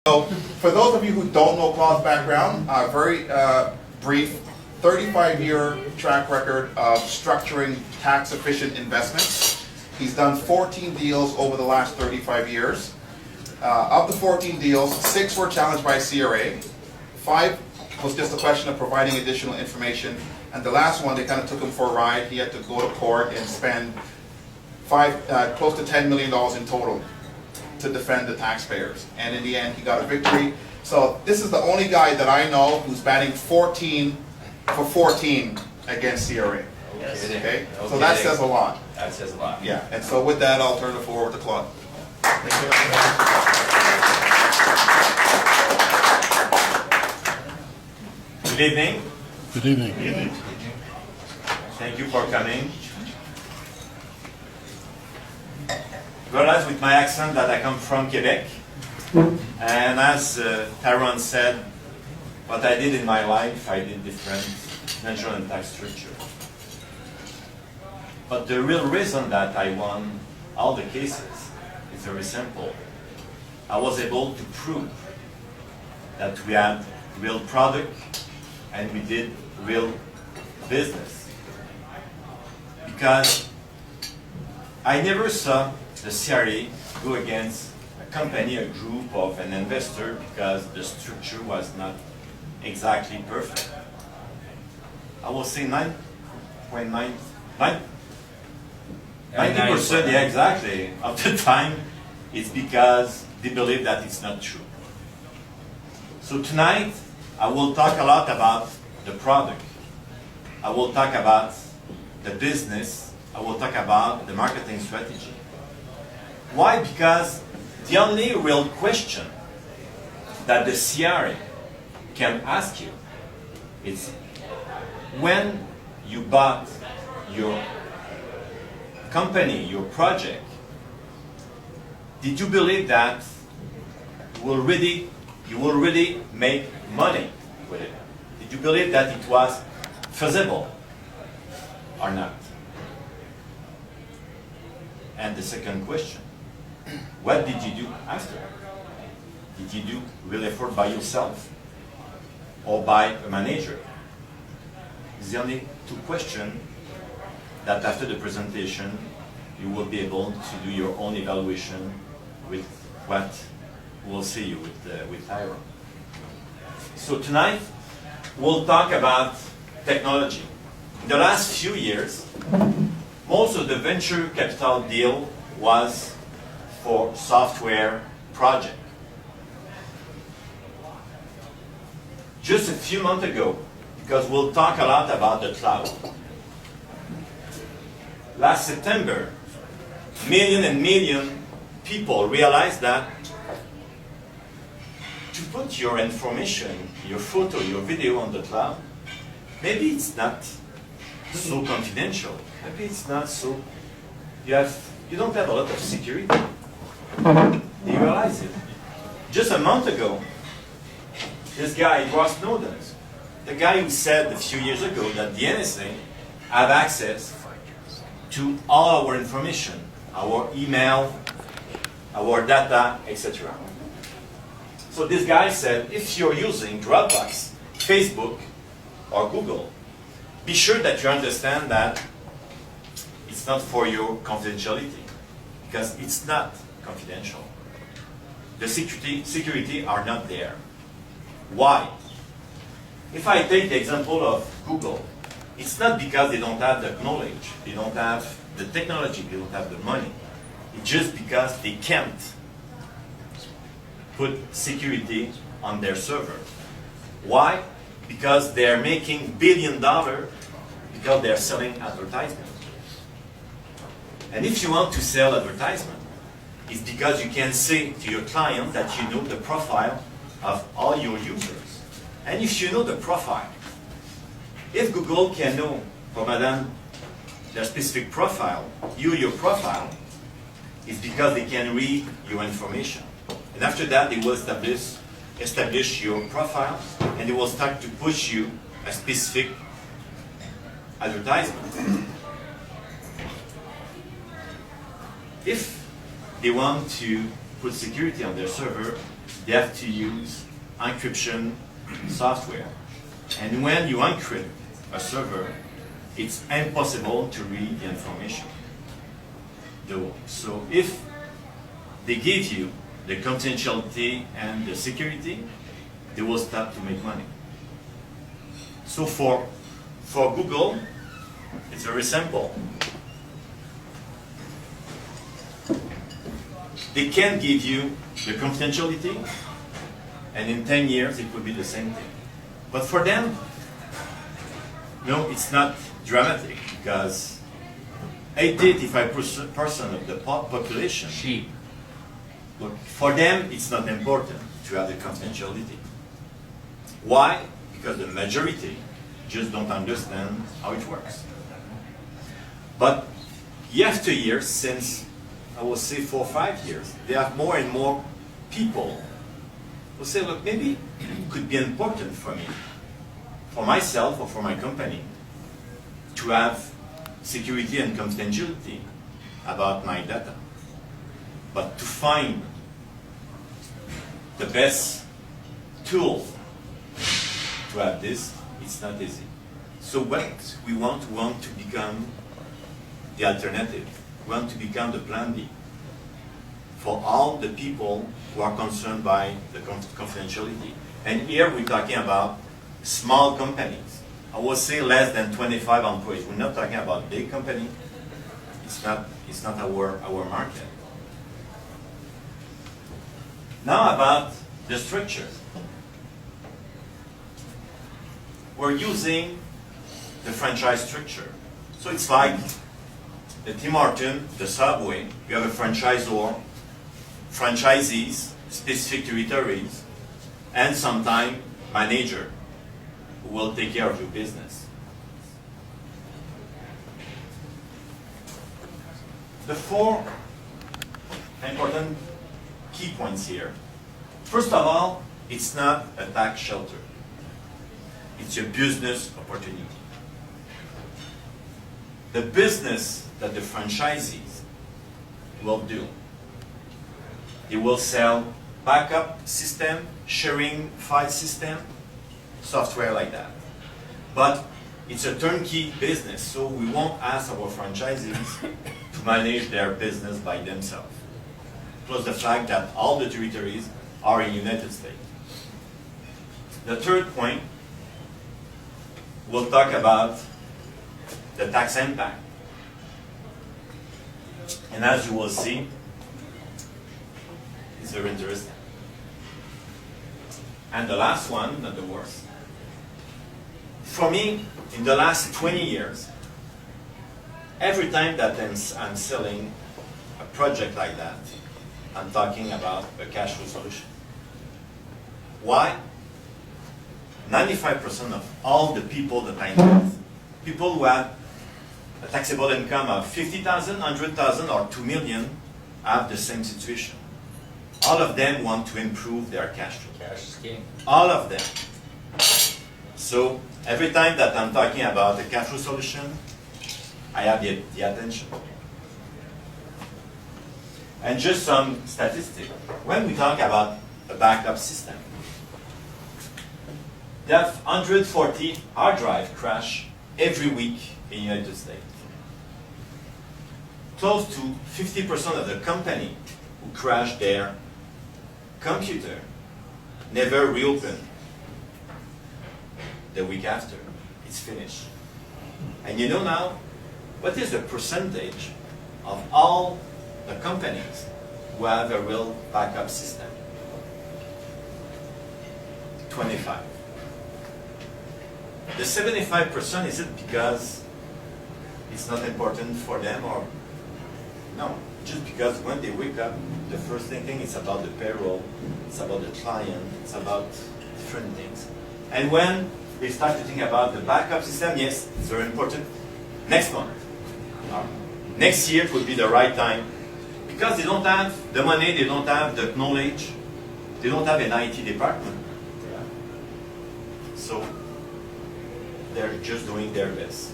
So, for those of you who don't know Claude's background, very brief 35-year track record of structuring tax-efficient investments. He's done 14 deals over the last 35 years. Of the 14 deals, 6 were challenged by CRA, 5 was just a question of providing additional information, and the last one, they kind of took him for a ride. He had to go to court and spend close to $10 million in total to defend the taxpayers. And in the end, he got a victory. So this is the only guy that I know who's batting 14 for 14 against CRA. Yes. Okay? So that says a lot. That says a lot. Yeah. And so with that, I'll turn the floor over to Claude. Thank you. Good evening. Good evening. Good evening. Thank you for coming. Realize with my accent that I come from Quebec, and as Tyrone said, what I did in my life, I did different financial and tax structure. But the real reason that I won all the cases is very simple. I was able to prove that we had real product and we did real business. Because I never saw the CRA go against a company, a group of an investor because the structure was not exactly perfect. I will say 90%, yeah, exactly, of the time it's because they believe that it's not true. So tonight, I will talk a lot about the product. I will talk about the business. I will talk about the marketing strategy. Why? Because the only real question that the CRA can ask you is when you bought your company, your project, did you believe that you will really make money with it? Did you believe that it was feasible or not? And the second question, what did you do after? Did you do real effort by yourself or by a manager? It's the only 2 questions that after the presentation you will be able to do your own evaluation with what we'll see you with Tyrone. So tonight we'll talk about technology. In the last few years, most of the venture capital deal was for software project. Just a few months ago, because we'll talk a lot about the cloud. Last September, million and million people realized that to put your information, your photo, your video on the cloud, maybe it's not so confidential. Maybe it's not so, you don't have a lot of security. They realize it. Just a month ago, this guy, Ross Snowden, the guy who said a few years ago that the NSA have access to all our information, our email, our data, etc. So this guy said, if you're using Dropbox, Facebook, or Google, be sure that you understand that it's not for your confidentiality, because it's not confidential. The security are not there. Why? If I take the example of Google, it's not because they don't have the knowledge, they don't have the technology, they don't have the money. It's just because they can't put security on their server. Why? Because they're making $1 billion because they're selling advertisement. And if you want to sell advertisement, it's because you can say to your client that you know the profile of all your users. And if you know the profile, if Google can know for Madame their specific profile, your profile, it's because they can read your information. And after that, they will establish your profile, and they will start to push you a specific advertisement. If they want to put security on their server, they have to use encryption software. And when you encrypt a server, it's impossible to read the information. So if they give you the confidentiality and the security, they will start to make money. So for Google, it's very simple. They can give you the confidentiality, and in 10 years it will be the same thing. But for them, no, it's not dramatic, because 85% of the population, Sheep. look, for them it's not important to have the confidentiality. Why? Because the majority just don't understand how it works. But year after year, since I would say 4 or 5 years, they have more and more people who say, look, maybe it could be important for me, for myself or for my company, to have security and confidentiality about my data. But to find the best tool to have this, it's not easy. So what we want to become the alternative. We want to become the plan B for all the people who are concerned by the confidentiality. And here we're talking about small companies. I would say less than 25 employees. We're not talking about big company. It's not our market. Now about the structure. We're using the franchise structure. So it's like the Tim Hortons, the Subway. You have a franchisor, franchisees, specific territories, and sometimes manager who will take care of your business. The 4 important key points here. First of all, it's not a tax shelter. It's a business opportunity. The business that the franchisees will do, they will sell backup system, sharing file system, software like that. But it's a turnkey business, so we won't ask our franchisees to manage their business by themselves. Plus the fact that all the territories are in the United States. The third point, we'll talk about the tax impact. And as you will see, it's very interesting. And the last one, not the worst. For me, in the last 20 years, every time that I'm selling a project like that, I'm talking about a cash flow solution. Why? 95% of all the people that I meet, people who have a taxable income of 50,000, 100,000, or 2 million, have the same situation. All of them want to improve their cash flow. Cash is king. All of them. So every time that I'm talking about a cash flow solution, I have the attention. And just some statistics. When we talk about a backup system, they have 140 hard drive crash every week in the United States. Close to 50% of the company who crash their computer never reopen the week after. It's finished. And you know now, what is the percentage of all the companies who have a real backup system? 25. The 75%, is it because it's not important for them, or no? Just because when they wake up, the first thing is about the payroll, it's about the client, it's about different things. And when they start to think about the backup system, yes, it's very important. Next month, next year would be the right time, because they don't have the money, they don't have the knowledge, they don't have an IT department. So they're just doing their best.